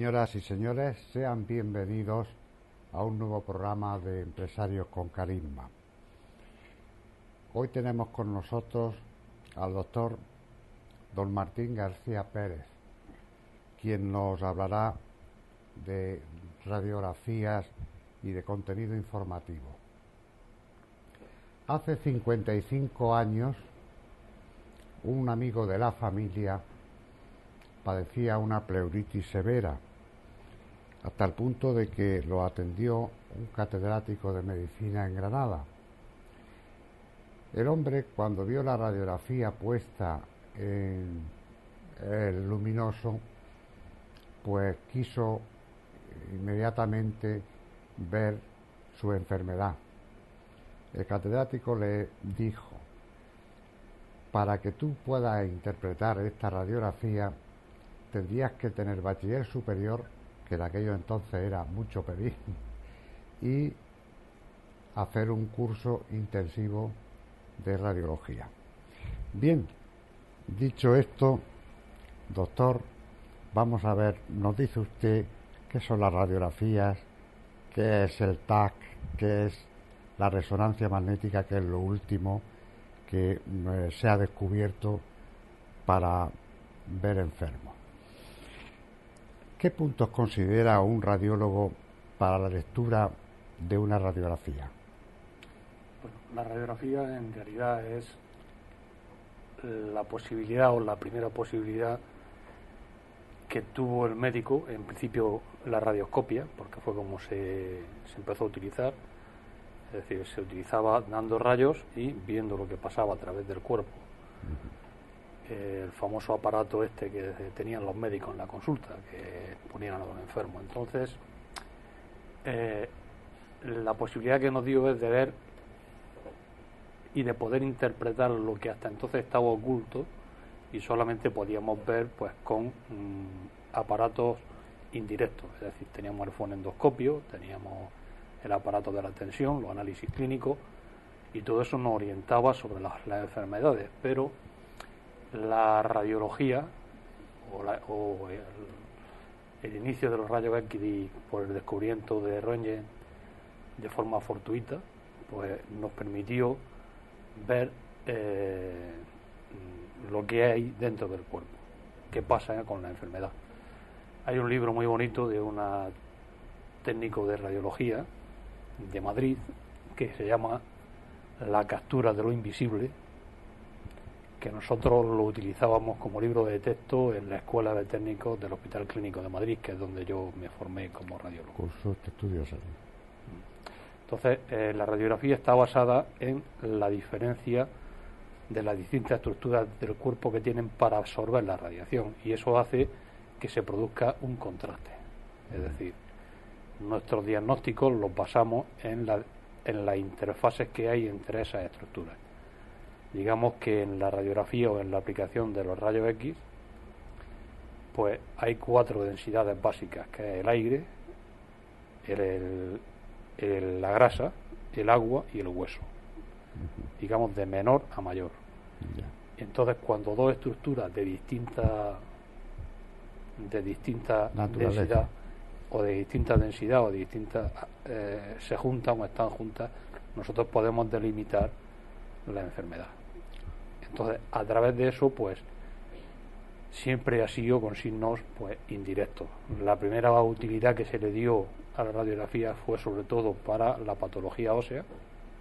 Señoras y señores, sean bienvenidos a un nuevo programa de Empresarios con Carisma. Hoy tenemos con nosotros al doctor don Martín García Pérez, quien nos hablará de radiografías y de contenido informativo. Hace 55 años, un amigo de la familia padecía una pleuritis severa, hasta el punto de que lo atendió un catedrático de medicina en Granada. El hombre, cuando vio la radiografía puesta en el luminoso, pues quiso inmediatamente ver su enfermedad. El catedrático le dijo: para que tú puedas interpretar esta radiografía tendrías que tener bachiller superior, que en aquello entonces era mucho pedir, y hacer un curso intensivo de radiología. Bien, dicho esto, doctor, vamos a ver, nos dice usted qué son las radiografías, qué es el TAC, qué es la resonancia magnética, que es lo último que se ha descubierto para ver enfermos. ¿Qué puntos considera un radiólogo para la lectura de una radiografía? Bueno, la radiografía en realidad es la posibilidad o la primera posibilidad que tuvo el médico, en principio la radioscopia, porque fue como se empezó a utilizar, es decir, se utilizaba dando rayos y viendo lo que pasaba a través del cuerpo. El famoso aparato este que tenían los médicos en la consulta, que ponían a los enfermos. Entonces, la posibilidad que nos dio es de ver y de poder interpretar lo que hasta entonces estaba oculto y solamente podíamos ver pues con aparatos indirectos. Es decir, teníamos el fonendoscopio, teníamos el aparato de la tensión, los análisis clínicos, y todo eso nos orientaba sobre las enfermedades, pero la radiología o el inicio de los rayos X por el descubrimiento de Röntgen de forma fortuita, pues nos permitió ver lo que hay dentro del cuerpo, qué pasa con la enfermedad. Hay un libro muy bonito de un técnico de radiología de Madrid que se llama La captura de lo invisible, que nosotros lo utilizábamos como libro de texto en la Escuela de Técnicos del Hospital Clínico de Madrid, que es donde yo me formé como radiólogo. Curso de estudios. Entonces, la radiografía está basada en la diferencia de las distintas estructuras del cuerpo que tienen para absorber la radiación, y eso hace que se produzca un contraste. Es decir, nuestros diagnósticos los basamos en las interfaces que hay entre esas estructuras. Digamos que en la radiografía o en la aplicación de los rayos X, pues hay 4 densidades básicas, que es el aire, la grasa, el agua y el hueso. Digamos de menor a mayor. Entonces, cuando dos estructuras de distinta densidad o de distinta densidad o de distinta se juntan o están juntas, nosotros podemos delimitar la enfermedad. Entonces, a través de eso, pues siempre ha sido con signos pues indirectos. La primera utilidad que se le dio a la radiografía fue sobre todo para la patología ósea,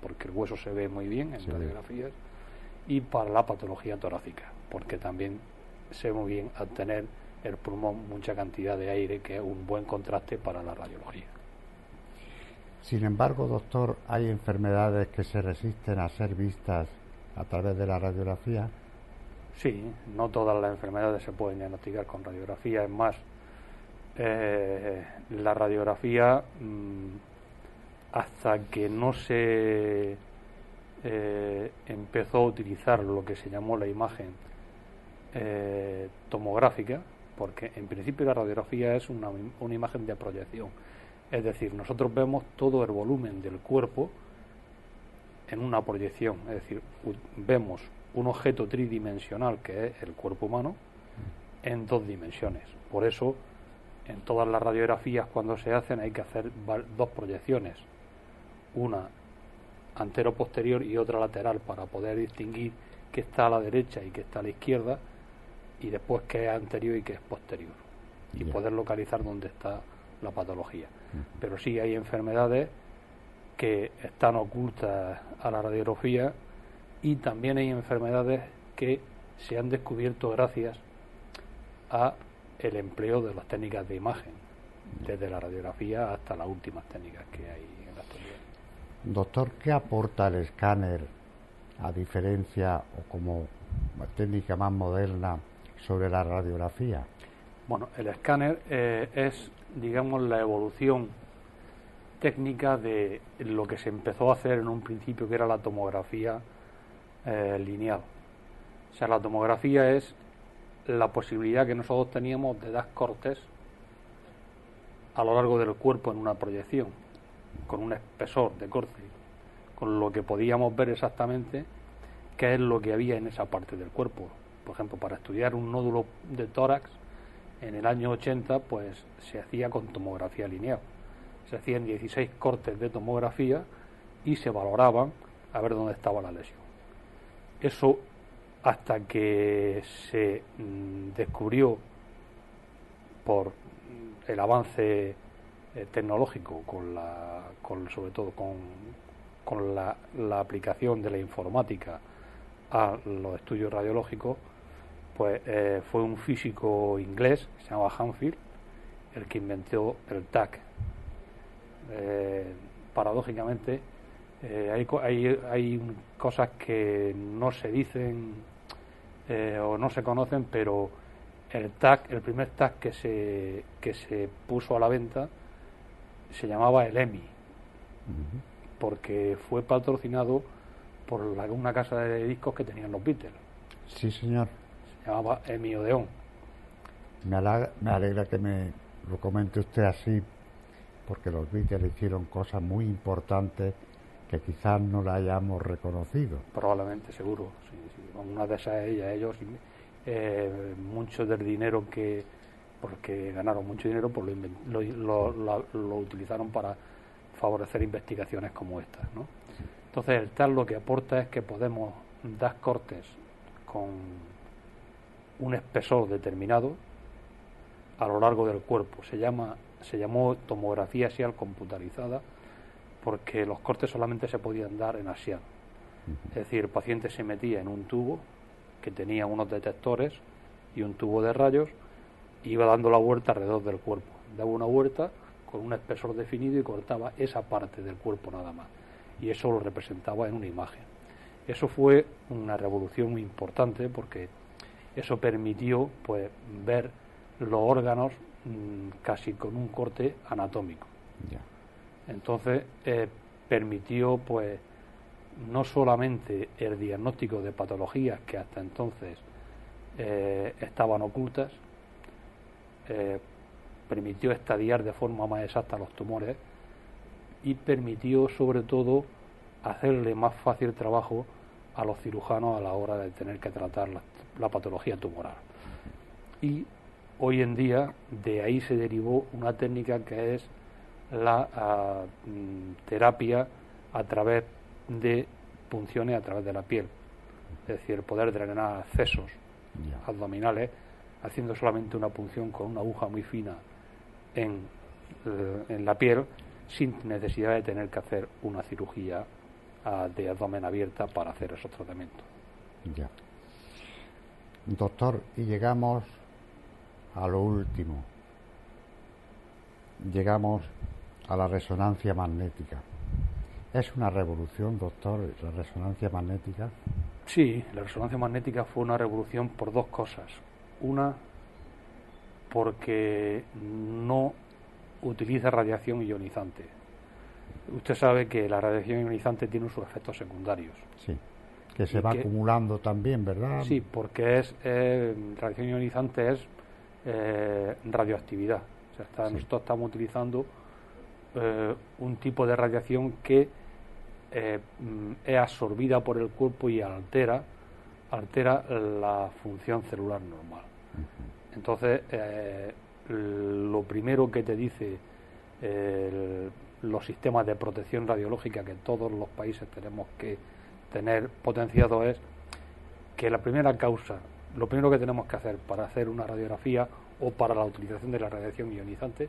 porque el hueso se ve muy bien en radiografías, y para la patología torácica, porque también se ve muy bien al tener el pulmón mucha cantidad de aire, que es un buen contraste para la radiología. Sin embargo, doctor, hay enfermedades que se resisten a ser vistas a través de la radiografía. Sí, no todas las enfermedades se pueden diagnosticar con radiografía. Es más, la radiografía, hasta que no se empezó a utilizar lo que se llamó la imagen tomográfica, porque en principio la radiografía es una imagen de proyección. Es decir, nosotros vemos todo el volumen del cuerpo en una proyección, es decir, vemos un objeto tridimensional que es el cuerpo humano en 2 dimensiones. Por eso en todas las radiografías cuando se hacen hay que hacer dos proyecciones, una antero-posterior y otra lateral, para poder distinguir qué está a la derecha y qué está a la izquierda, y después qué es anterior y qué es posterior, y poder localizar dónde está la patología. Pero sí hay enfermedades que están ocultas a la radiografía, y también hay enfermedades que se han descubierto gracias a el empleo de las técnicas de imagen, desde la radiografía hasta las últimas técnicas que hay en la actualidad. Doctor, ¿qué aporta el escáner a diferencia o como técnica más moderna sobre la radiografía? Bueno, el escáner es, digamos, la evolución técnica de lo que se empezó a hacer en un principio, que era la tomografía lineal. O sea, la tomografía es la posibilidad que nosotros teníamos de dar cortes a lo largo del cuerpo en una proyección, con un espesor de corte, con lo que podíamos ver exactamente qué es lo que había en esa parte del cuerpo. Por ejemplo, para estudiar un nódulo de tórax, en el año 80, pues se hacía con tomografía lineal. Se hacían 16 cortes de tomografía y se valoraban a ver dónde estaba la lesión. Eso, hasta que se descubrió por el avance tecnológico, sobre todo con la aplicación de la informática a los estudios radiológicos, pues fue un físico inglés que se llamaba Hanfield el que inventó el TAC. Paradójicamente, hay cosas que no se dicen o no se conocen, pero el TAC, el primer TAC que se puso a la venta, se llamaba el EMI, porque fue patrocinado por una casa de discos que tenían los Beatles. Sí, señor. Se llamaba EMI Odeón. Me alegra que me lo comente usted así, porque los Beatles hicieron cosas muy importantes que quizás no la hayamos reconocido. Probablemente, seguro. Sí. Una de esas ellos, mucho del dinero porque ganaron mucho dinero, pues lo utilizaron para favorecer investigaciones como estas, ¿no? Entonces el TAC lo que aporta es que podemos dar cortes con un espesor determinado a lo largo del cuerpo. Se llamó tomografía axial computarizada porque los cortes solamente se podían dar en axial. Es decir, el paciente se metía en un tubo que tenía unos detectores y un tubo de rayos, y iba dando la vuelta alrededor del cuerpo. Daba una vuelta con un espesor definido y cortaba esa parte del cuerpo nada más. Y eso lo representaba en una imagen. Eso fue una revolución muy importante porque eso permitió, pues, ver los órganos casi con un corte anatómico. Ya. Entonces permitió, pues, no solamente el diagnóstico de patologías que hasta entonces estaban ocultas, permitió estadiar de forma más exacta los tumores y permitió sobre todo hacerle más fácil el trabajo a los cirujanos a la hora de tener que tratar la patología tumoral. Y hoy en día de ahí se derivó una técnica que es la terapia a través de punciones a través de la piel, es decir, poder drenar accesos abdominales haciendo solamente una punción con una aguja muy fina en la piel, sin necesidad de tener que hacer una cirugía de abdomen abierta para hacer esos tratamientos. Ya. Doctor, y llegamos a lo último. Llegamos a la resonancia magnética. ¿Es una revolución, doctor, la resonancia magnética? Sí, la resonancia magnética fue una revolución por dos cosas. Una, porque no utiliza radiación ionizante. Usted sabe que la radiación ionizante tiene sus efectos secundarios. Sí, que se va acumulando también, ¿verdad? Sí, porque radiación ionizante es radioactividad. O sea, nosotros estamos utilizando un tipo de radiación que es absorbida por el cuerpo y altera la función celular normal. Entonces, lo primero que te dice los sistemas de protección radiológica que todos los países tenemos que tener potenciado es que la primera causa, lo primero que tenemos que hacer para hacer una radiografía o para la utilización de la radiación ionizante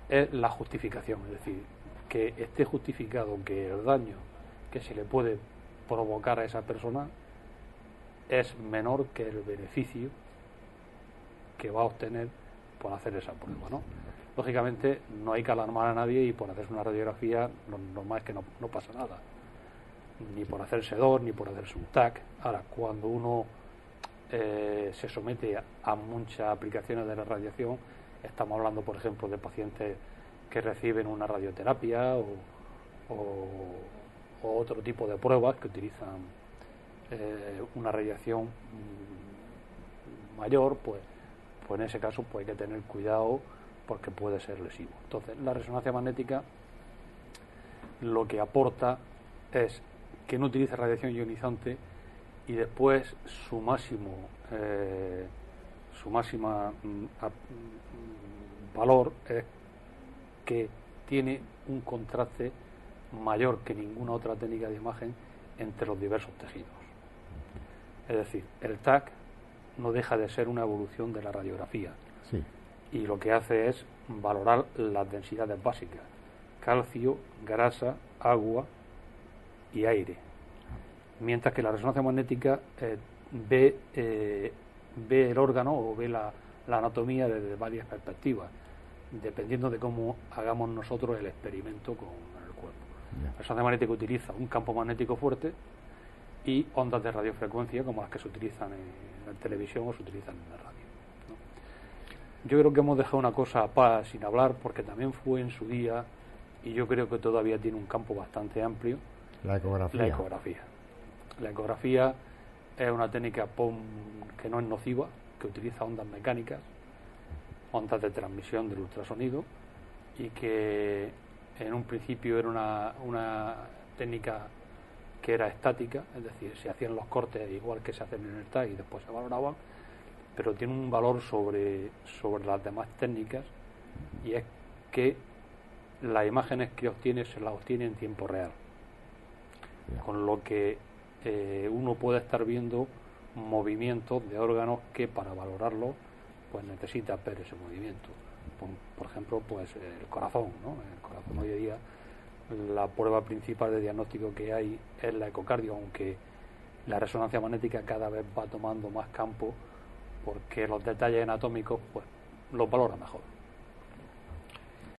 es la justificación, es decir, que esté justificado que el daño que se le puede provocar a esa persona es menor que el beneficio que va a obtener por hacer esa prueba, ¿no? Lógicamente no hay que alarmar a nadie y por hacerse una radiografía lo normal es que no pasa nada, ni por hacerse DOR, ni por hacerse un TAC. Ahora, cuando uno se somete a muchas aplicaciones de la radiación, estamos hablando, por ejemplo, de pacientes que reciben una radioterapia o otro tipo de pruebas que utilizan una radiación mayor, pues en ese caso pues hay que tener cuidado porque puede ser lesivo. Entonces, la resonancia magnética lo que aporta es que no utilice radiación ionizante y después su máxima valor es que tiene un contraste mayor que ninguna otra técnica de imagen entre los diversos tejidos. Es decir, el TAC no deja de ser una evolución de la radiografía. Sí. Y lo que hace es valorar las densidades básicas: calcio, grasa, agua y aire. Mientras que la resonancia magnética ve el órgano o ve la anatomía desde varias perspectivas, dependiendo de cómo hagamos nosotros el experimento con el cuerpo. La resonancia magnética utiliza un campo magnético fuerte y ondas de radiofrecuencia como las que se utilizan en televisión o se utilizan en la radio, ¿no? Yo creo que hemos dejado una cosa sin hablar, porque también fue en su día, y yo creo que todavía tiene un campo bastante amplio: la ecografía. La ecografía es una técnica que no es nociva, que utiliza ondas mecánicas, ondas de transmisión del ultrasonido, y que en un principio era una técnica que era estática, es decir, se hacían los cortes igual que se hacen en el TAC y después se valoraban, pero tiene un valor sobre las demás técnicas, y es que las imágenes que obtiene se las obtiene en tiempo real, con lo que uno puede estar viendo movimientos de órganos que para valorarlo pues necesita ver ese movimiento. Por ejemplo, pues el corazón, ¿no? El corazón hoy en día, la prueba principal de diagnóstico que hay es la ecocardio, aunque la resonancia magnética cada vez va tomando más campo porque los detalles anatómicos pues los valora mejor.